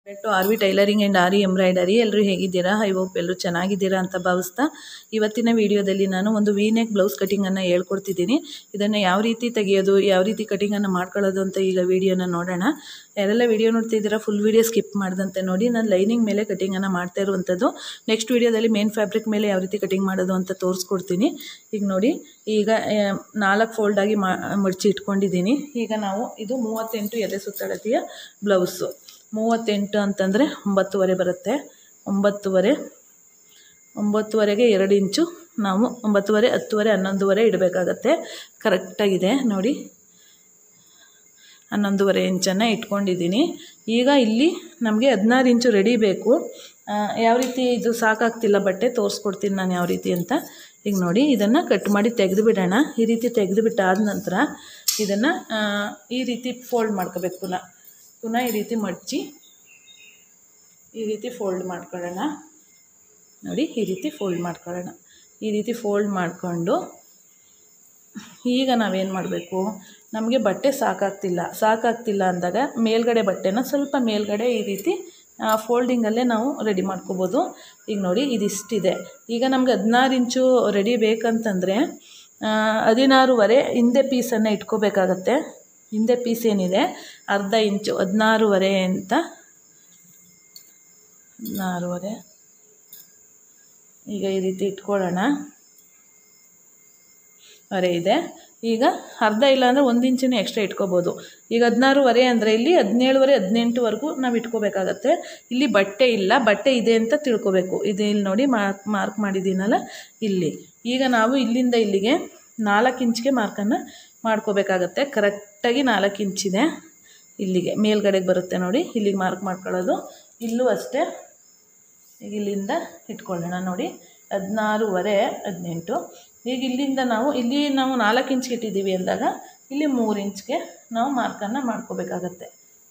To R V tailoring and aari embroidery. ಎಲ್ಲರೂ ಹೇಗಿದ್ದೀರಾ? I hope ಎಲ್ಲರೂ ಚೆನ್ನಾಗಿದ್ದೀರಾ ಅಂತ ಭಾವಿಸ್ತಾ ಇವತ್ತಿನ ವಿಡಿಯೋದಲ್ಲಿ ನಾನು ಒಂದು ವಿ ನೆಕ್ ಬ್ಲೌಸ್ ಕಟಿಂಗನ್ನು ಹೇಳ್ಕೊಡ್ತಿದ್ದೀನಿ. ಇದನ್ನು ಯಾವ ರೀತಿ ತೆಗೆಯೋದು, ಯಾವ ರೀತಿ ಕಟಿಂಗನ್ನು ಮಾಡ್ಕೊಳ್ಳೋದು ಅಂತ ಈಗ ವಿಡಿಯೋನ ನೋಡೋಣ. ಯಾರೆಲ್ಲ ವಿಡಿಯೋ ನೋಡ್ತಿದ್ದೀರಾ ಫುಲ್ ವಿಡಿಯೋ ಸ್ಕಿಪ್ ಮಾಡ್ದಂತೆ ನೋಡಿ. ನಾನು ಲೈನಿಂಗ್ ಮೇಲೆ ಕಟಿಂಗನ್ನು ಮಾಡ್ತಾ ಇರುವಂಥದ್ದು. ನೆಕ್ಸ್ಟ್ ವಿಡಿಯೋದಲ್ಲಿ ಮೇನ್ ಫ್ಯಾಬ್ರಿಕ್ ಮೇಲೆ ಯಾವ ರೀತಿ ಕಟಿಂಗ್ ಮಾಡೋದು ಅಂತ ತೋರಿಸ್ಕೊಡ್ತೀನಿ. ಈಗ ನೋಡಿ, ಈಗ 4 ಫೋಲ್ಡಾಗಿ ಮಡಚಿ ಇಟ್ಕೊಂಡಿದ್ದೀನಿ. ಈಗ ನಾವು ಇದು 38 ಎದೆ ಸುತ್ತಳತೆಯ ಬ್ಲೌಸು. 38 ಅಂತಂದರೆ 9.5 ಬರುತ್ತೆ. 9.5ಗೆ 2 ಇಂಚು ನಾವು 9.5, 10.5, 11.5 ಇಡಬೇಕಾಗತ್ತೆ. ಕರೆಕ್ಟಾಗಿದೆ ನೋಡಿ. 11.5 ಇಂಚನ್ನು ಇಟ್ಕೊಂಡಿದ್ದೀನಿ. ಈಗ ಇಲ್ಲಿ ನಮಗೆ 16 ಇಂಚು ರೆಡಿ ಬೇಕು. ಯಾವ ರೀತಿ ಇದು ಸಾಕಾಗ್ತಿಲ್ಲ ಬಟ್ಟೆ, ತೋರಿಸ್ಕೊಡ್ತೀನಿ ನಾನು ಯಾವ ರೀತಿ ಅಂತ. ಈಗ ನೋಡಿ, ಇದನ್ನು ಕಟ್ ಮಾಡಿ ತೆಗೆದು ಬಿಡೋಣ. ಈ ರೀತಿ ತೆಗೆದು ಬಿಟ್ಟಾದ ನಂತರ ಇದನ್ನು ಈ ರೀತಿ ಫೋಲ್ಡ್ ಮಾಡ್ಕೋಬೇಕು. ಪುನಃ ಈ ರೀತಿ ಮಡಚಿ ಈ ರೀತಿ ಫೋಲ್ಡ್ ಮಾಡ್ಕೊಳ್ಳೋಣ. ನೋಡಿ, ಈ ರೀತಿ ಫೋಲ್ಡ್ ಮಾಡ್ಕೊಳ್ಳೋಣ. ಈ ರೀತಿ ಫೋಲ್ಡ್ ಮಾಡಿಕೊಂಡು ಈಗ ನಾವೇನು ಮಾಡಬೇಕು, ನಮಗೆ ಬಟ್ಟೆ ಸಾಕಾಗ್ತಿಲ್ಲ ಅಂದಾಗ ಮೇಲ್ಗಡೆ ಬಟ್ಟೆನ ಸ್ವಲ್ಪ ಮೇಲ್ಗಡೆ ಈ ರೀತಿ ಫೋಲ್ಡಿಂಗಲ್ಲೇ ನಾವು ರೆಡಿ ಮಾಡ್ಕೋಬೋದು. ಈಗ ನೋಡಿ, ಇದಿಷ್ಟಿದೆ. ಈಗ ನಮಗೆ 16 ಇಂಚು ರೆಡಿ ಬೇಕಂತಂದರೆ 16.5 ಹಿಂದೆ ಪೀಸನ್ನು ಇಟ್ಕೋಬೇಕಾಗತ್ತೆ. ಹಿಂದೆ ಪೀಸ್ ಏನಿದೆ ಅರ್ಧ ಇಂಚು, 16.5 ಅಂತ 16.5 ಈಗ ಈ ರೀತಿ ಇಟ್ಕೊಳ್ಳೋಣ. ಅರೆ ಇದೆ. ಈಗ ಅರ್ಧ ಇಲ್ಲ ಅಂದರೆ 1 ಇಂಚನೇ ಎಕ್ಸ್ಟ್ರಾ ಇಟ್ಕೋಬೋದು. ಈಗ 16.5 ಅಂದರೆ ಇಲ್ಲಿ 17.5, 18ವರೆಗೂ ನಾವು ಇಟ್ಕೋಬೇಕಾಗತ್ತೆ. ಇಲ್ಲಿ ಬಟ್ಟೆ ಇಲ್ಲ, ಬಟ್ಟೆ ಇದೆ ಅಂತ ತಿಳ್ಕೊಬೇಕು. ಇದು ಇಲ್ಲಿ ನೋಡಿ ಮಾರ್ಕ್ ಮಾಡಿದ್ದೀನಲ್ಲ ಇಲ್ಲಿ. ಈಗ ನಾವು ಇಲ್ಲಿಂದ ಇಲ್ಲಿಗೆ 4 ಇಂಚ್ಗೆ ಮಾರ್ಕನ್ನು ಮಾಡ್ಕೋಬೇಕಾಗತ್ತೆ. ಕರೆಕ್ಟಾಗಿ 4 ಇಂಚಿದೆ. ಇಲ್ಲಿಗೆ ಮೇಲ್ಗಡೆಗೆ ಬರುತ್ತೆ ನೋಡಿ, ಇಲ್ಲಿಗೆ ಮಾರ್ಕ್ ಮಾಡ್ಕೊಳ್ಳೋದು. ಇಲ್ಲೂ ಅಷ್ಟೇ. ಈಗ ಇಲ್ಲಿಂದ ಇಟ್ಕೊಳ್ಳೋಣ. ನೋಡಿ, 16.5, 18. ಈಗ ಇಲ್ಲಿಂದ ನಾವು 4 ಇಂಚ್ಗೆ ಇಟ್ಟಿದ್ದೀವಿ ಅಂದಾಗ ಇಲ್ಲಿ 3 ಇಂಚ್ಗೆ ನಾವು ಮಾರ್ಕನ್ನು ಮಾಡ್ಕೋಬೇಕಾಗತ್ತೆ.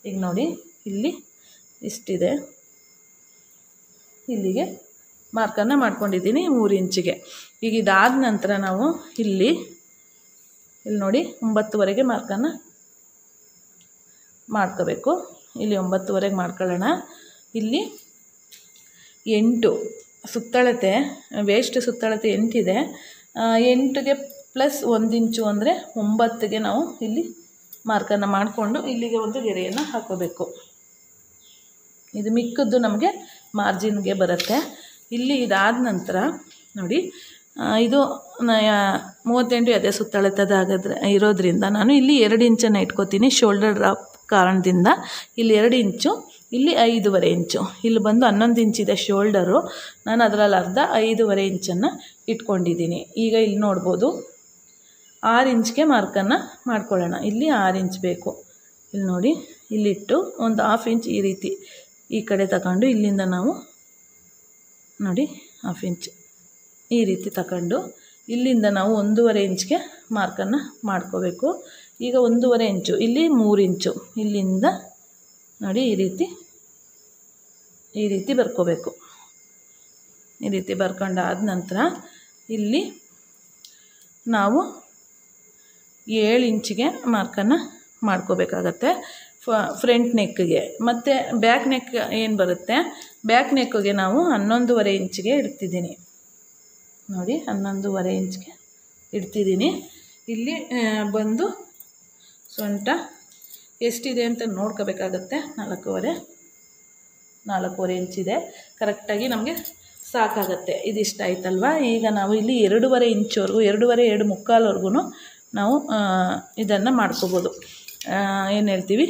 ಈಗ ನೋಡಿ, ಇಲ್ಲಿ ಇಷ್ಟಿದೆ. ಇಲ್ಲಿಗೆ ಮಾರ್ಕನ್ನು ಮಾಡ್ಕೊಂಡಿದ್ದೀನಿ 3 ಇಂಚಿಗೆ. ಈಗ ಇದಾದ ನಂತರ ನಾವು ಇಲ್ಲಿ ನೋಡಿ 9.5ಗೆ ಮಾರ್ಕನ್ನು ಮಾಡ್ಕೋಬೇಕು. ಇಲ್ಲಿ 9.5ಗೆ ಮಾಡ್ಕೊಳ್ಳೋಣ. ಇಲ್ಲಿ 8 ಸುತ್ತಳತೆ, ವೇಸ್ಟ್ ಸುತ್ತಳತೆ 8 ಇದೆ. 8ಗೆ ಪ್ಲಸ್ 1 ಇಂಚು ಅಂದರೆ 9ಗೆ ನಾವು ಇಲ್ಲಿ ಮಾರ್ಕನ್ನು ಮಾಡಿಕೊಂಡು ಇಲ್ಲಿಗೆ ಒಂದು ಗೆರೆಯನ್ನು ಹಾಕೋಬೇಕು. ಇದು ಮಿಕ್ಕದ್ದು ನಮಗೆ ಮಾರ್ಜಿನ್ಗೆ ಬರುತ್ತೆ. ಇಲ್ಲಿ ಇದಾದ ನಂತರ ನೋಡಿ, ಇದು 38 ಎದೆ ಸುತ್ತಳತೆದಾಗದ್ರೆ ಇರೋದ್ರಿಂದ ನಾನು ಇಲ್ಲಿ 2 ಇಂಚನ್ನು ಇಟ್ಕೋತೀನಿ. ಶೋಲ್ಡರ್ ಡ್ರಾಪ್ ಕಾರಣದಿಂದ ಇಲ್ಲಿ 2 ಇಂಚು, ಇಲ್ಲಿ 5.5 ಇಂಚು. ಇಲ್ಲಿ ಬಂದು 11 ಇಂಚಿದೆ ಶೋಲ್ಡರು. ನಾನು ಅದರಲ್ಲಿ ಅರ್ಧ 5.5 ಇಂಚನ್ನು ಇಟ್ಕೊಂಡಿದ್ದೀನಿ. ಈಗ ಇಲ್ಲಿ ನೋಡ್ಬೋದು 6 ಇಂಚ್ಗೆ ಮಾರ್ಕನ್ನು ಮಾಡ್ಕೊಳ್ಳೋಣ. ಇಲ್ಲಿ 6 ಇಂಚ್ ಬೇಕು. ಇಲ್ಲಿ ನೋಡಿ, ಇಲ್ಲಿಟ್ಟು ಒಂದು 1/2 ಇಂಚ್ ಈ ರೀತಿ ಈ ಕಡೆ ತಗೊಂಡು ಇಲ್ಲಿಂದ ನಾವು ನೋಡಿ 1/2 ಇಂಚ್ ಈ ರೀತಿ ತಗೊಂಡು ಇಲ್ಲಿಂದ ನಾವು 1.5 ಇಂಚ್ಗೆ ಮಾರ್ಕನ್ನು ಮಾಡ್ಕೋಬೇಕು. ಈಗ 1.5 ಇಂಚು, ಇಲ್ಲಿ 3 ಇಂಚು, ಇಲ್ಲಿಂದ ನೋಡಿ ಈ ರೀತಿ ಬರ್ಕೋಬೇಕು. ಈ ರೀತಿ ಬರ್ಕೊಂಡಾದ ನಂತರ ಇಲ್ಲಿ ನಾವು 7 ಇಂಚಿಗೆ ಮಾರ್ಕನ್ನು ಮಾಡ್ಕೋಬೇಕಾಗತ್ತೆ ಫ್ರಂಟ್ ನೆಕ್ಗೆ. ಮತ್ತು ಬ್ಯಾಕ್ ನೆಕ್ ಏನು ಬರುತ್ತೆ, ಬ್ಯಾಕ್ ನೆಕ್ಗೆ ನಾವು 11.5 ಇಂಚಿಗೆ ಇಡ್ತಿದ್ದೀನಿ. ನೋಡಿ, 11.5 ಇಂಚ್ಗೆ ಇಡ್ತಿದ್ದೀನಿ. ಇಲ್ಲಿ ಬಂದು ಸೊಂಟ ಎಷ್ಟಿದೆ ಅಂತ ನೋಡ್ಕೋಬೇಕಾಗತ್ತೆ. 4.5 ಇಂಚಿದೆ. ಕರೆಕ್ಟಾಗಿ ನಮಗೆ ಸಾಕಾಗತ್ತೆ. ಇದಿಷ್ಟ ಆಯ್ತಲ್ವ. ಈಗ ನಾವು ಇಲ್ಲಿ 2.5 ಇಂಚ್ವರೆಗೂ, 2.5, 2.75ವರೆಗೂ ನಾವು ಇದನ್ನು ಮಾಡ್ಕೋಬೋದು. ಏನು ಹೇಳ್ತೀವಿ,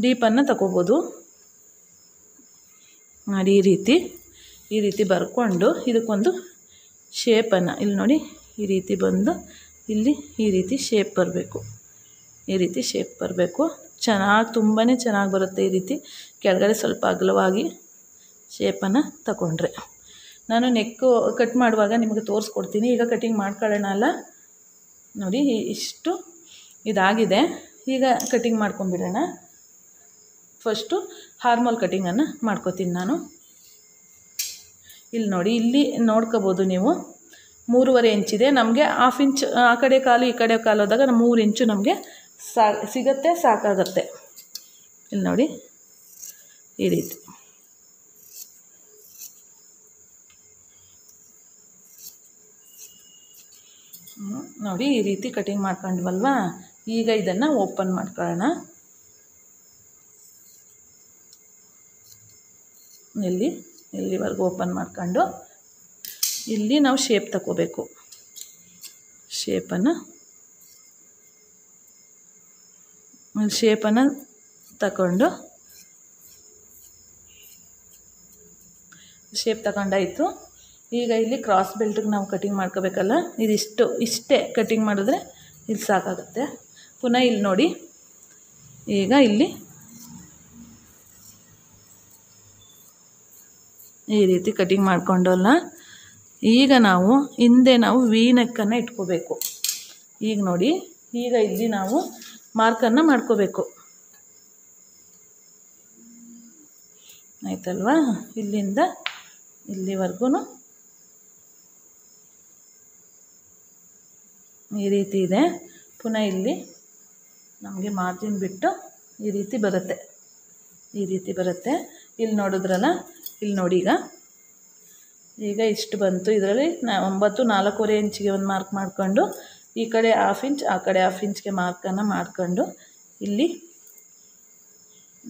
ಡೀಪನ್ನು ತಗೋಬೋದು. ನೋಡಿ, ಈ ರೀತಿ ಬರ್ಕೊಂಡು ಇದಕ್ಕೊಂದು ಶೇಪನ್ನು ಇಲ್ಲಿ ನೋಡಿ ಈ ರೀತಿ ಬಂದು ಇಲ್ಲಿ ಈ ರೀತಿ ಶೇಪ್ ಬರಬೇಕು. ಈ ರೀತಿ ಶೇಪ್ ಬರಬೇಕು. ತುಂಬಾ ಚೆನ್ನಾಗಿ ಬರುತ್ತೆ. ಈ ರೀತಿ ಕೆಳಗಡೆ ಸ್ವಲ್ಪ ಅಗಲವಾಗಿ ಶೇಪನ್ನು ತಗೊಂಡ್ರೆ. ನಾನು ನೆಕ್ಕು ಕಟ್ ಮಾಡುವಾಗ ನಿಮಗೆ ತೋರಿಸ್ಕೊಡ್ತೀನಿ. ಈಗ ಕಟಿಂಗ್ ಮಾಡ್ಕೊಳ್ಳೋಣ ಅಲ್ಲ. ನೋಡಿ, ಇಷ್ಟು ಇದಾಗಿದೆ. ಈಗ ಕಟಿಂಗ್ ಮಾಡ್ಕೊಂಬಿಡೋಣ. ಫಸ್ಟು ಹಾರ್ಮೋಲ್ ಕಟಿಂಗನ್ನು ಮಾಡ್ಕೋತೀನಿ ನಾನು. ಇಲ್ಲಿ ನೋಡಿ, ಇಲ್ಲಿ ನೋಡ್ಕೋಬೋದು ನೀವು 3.5 ಇಂಚಿದೆ. ನಮಗೆ 1/2 ಇಂಚ್ ಆ ಕಡೆ ಕಾಲು ಈ ಕಡೆ ಕಾಲು ಹೋದಾಗ 3 ಇಂಚು ನಮಗೆ ಸಿಗುತ್ತೆ, ಸಾಕಾಗತ್ತೆ. ಇಲ್ಲಿ ನೋಡಿ, ಈ ರೀತಿ. ನೋಡಿ ಈ ರೀತಿ ಕಟಿಂಗ್ ಮಾಡ್ಕೊಂಡ್ವಲ್ವಾ. ಈಗ ಇದನ್ನು ಓಪನ್ ಮಾಡ್ಕೊಳ್ಳೋಣ. ಇಲ್ಲಿವರೆಗೂ ಓಪನ್ ಮಾಡ್ಕೊಂಡು ಇಲ್ಲಿ ನಾವು ಶೇಪ್ ತಗೋಬೇಕು. ಶೇಪನ್ನು ತಗೊಂಡು ಶೇಪ್ ತಗೊಂಡಾಯಿತು. ಈಗ ಇಲ್ಲಿ ಕ್ರಾಸ್ ಬೆಲ್ಟಿಗೆ ನಾವು ಕಟಿಂಗ್ ಮಾಡ್ಕೋಬೇಕಲ್ಲ, ಇಷ್ಟೇ ಕಟಿಂಗ್ ಮಾಡಿದ್ರೆ ಇಲ್ಲಿ ಸಾಕಾಗುತ್ತೆ. ಪುನಃ ಇಲ್ಲಿ ನೋಡಿ, ಈಗ ಇಲ್ಲಿ ಈ ರೀತಿ ಕಟಿಂಗ್ ಮಾಡ್ಕೊಂಡಲ್ಲ. ಈಗ ಹಿಂದೆ ನಾವು ವಿ ನೆಕ್ಕನ್ನು ಇಟ್ಕೋಬೇಕು. ಈಗ ನೋಡಿ, ಈಗ ಇಲ್ಲಿ ನಾವು ಮಾರ್ಕನ್ನು ಮಾಡ್ಕೋಬೇಕು. ಆಯ್ತಲ್ವಾ? ಇಲ್ಲಿಂದ ಇಲ್ಲಿವರೆಗೂ ಈ ರೀತಿ ಇದೆ. ಪುನಃ ಇಲ್ಲಿ ನಮಗೆ ಮಾರ್ಜಿನ್ ಬಿಟ್ಟು ಈ ರೀತಿ ಬರುತ್ತೆ. ಇಲ್ಲಿ ನೋಡಿದ್ರಲ್ಲ, ಇಲ್ಲಿ ನೋಡಿ, ಈಗ ಇಷ್ಟು ಬಂತು. ಇದರಲ್ಲಿ 9 4.25 ಇಂಚಿಗೆ ಒಂದು ಮಾರ್ಕ್ ಮಾಡಿಕೊಂಡು, ಈ ಕಡೆ 1/2 ಇಂಚ್ ಆ ಕಡೆ 1/2 ಇಂಚ್ಗೆ ಮಾರ್ಕನ್ನು ಮಾಡಿಕೊಂಡು, ಇಲ್ಲಿ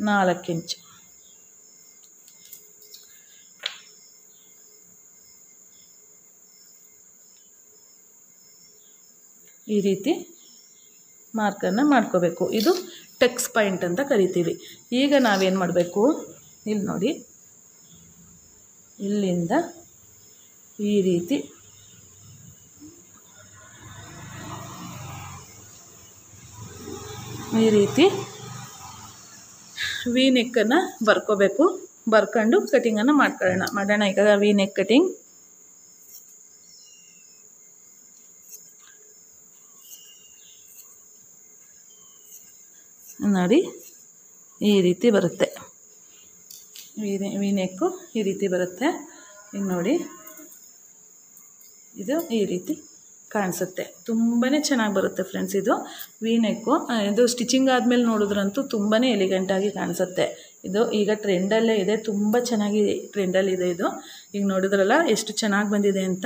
4 ಇಂಚ್ ಈ ರೀತಿ ಮಾರ್ಕನ್ನು ಮಾಡ್ಕೋಬೇಕು. ಇದು ಟೆಕ್ಸ್ ಪಾಯಿಂಟ್ ಅಂತ ಕರಿತೀವಿ. ಈಗ ನಾವೇನು ಮಾಡಬೇಕು, ಇಲ್ಲಿ ನೋಡಿ, ಇಲ್ಲಿಂದ ಈ ರೀತಿ ವಿ ನೆಕ್ಕನ್ನು ಬರ್ಕೋಬೇಕು. ಬರ್ಕೊಂಡು ಕಟಿಂಗನ್ನು ಮಾಡೋಣ. ಈಗ ವಿ ನೆಕ್ ಕಟಿಂಗ್ ನೋಡಿ, ಈ ರೀತಿ ಬರುತ್ತೆ. ವಿ ನೆಕ್ಕು ಈ ರೀತಿ ಬರುತ್ತೆ. ಈಗ ನೋಡಿ, ಇದು ಈ ರೀತಿ ಕಾಣಿಸುತ್ತೆ. ತುಂಬಾ ಚೆನ್ನಾಗಿ ಬರುತ್ತೆ ಫ್ರೆಂಡ್ಸ್. ಇದು ವಿ ನೆಕ್ಕು. ಇದು ಸ್ಟಿಚಿಂಗ್ ಆದಮೇಲೆ ನೋಡಿದ್ರಂತೂ ತುಂಬಾ ಎಲಿಗೆಂಟಾಗಿ ಕಾಣಿಸುತ್ತೆ. ಇದು ಈಗ ಟ್ರೆಂಡಲ್ಲೇ ಇದೆ, ತುಂಬ ಚೆನ್ನಾಗಿ ಟ್ರೆಂಡಲ್ಲಿದೆ ಇದು. ಈಗ ನೋಡಿದ್ರಲ್ಲ ಎಷ್ಟು ಚೆನ್ನಾಗಿ ಬಂದಿದೆ ಅಂತ.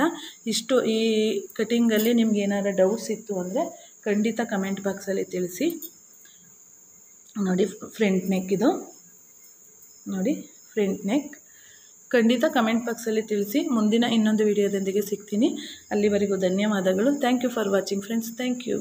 ಈ ಕಟಿಂಗಲ್ಲಿ ನಿಮ್ಗೆ ಏನಾದ್ರು ಡೌಟ್ಸ್ ಇತ್ತು ಅಂದರೆ ಖಂಡಿತ ಕಮೆಂಟ್ ಬಾಕ್ಸಲ್ಲಿ ತಿಳಿಸಿ. ನೋಡಿ, ಫ್ರಂಟ್ ನೆಕ್ ಇದು ನೋಡಿ, ಫ್ರಂಟ್ ನೆಕ್. ಖಂಡಿತ ಕಮೆಂಟ್ ಬಾಕ್ಸಲ್ಲಿ ತಿಳಿಸಿ. ಮುಂದಿನ ಇನ್ನೊಂದು ವಿಡಿಯೋದೊಂದಿಗೆ ಸಿಗ್ತೀನಿ. ಅಲ್ಲಿವರೆಗೂ ಧನ್ಯವಾದಗಳು. Thank you for watching friends. Thank you.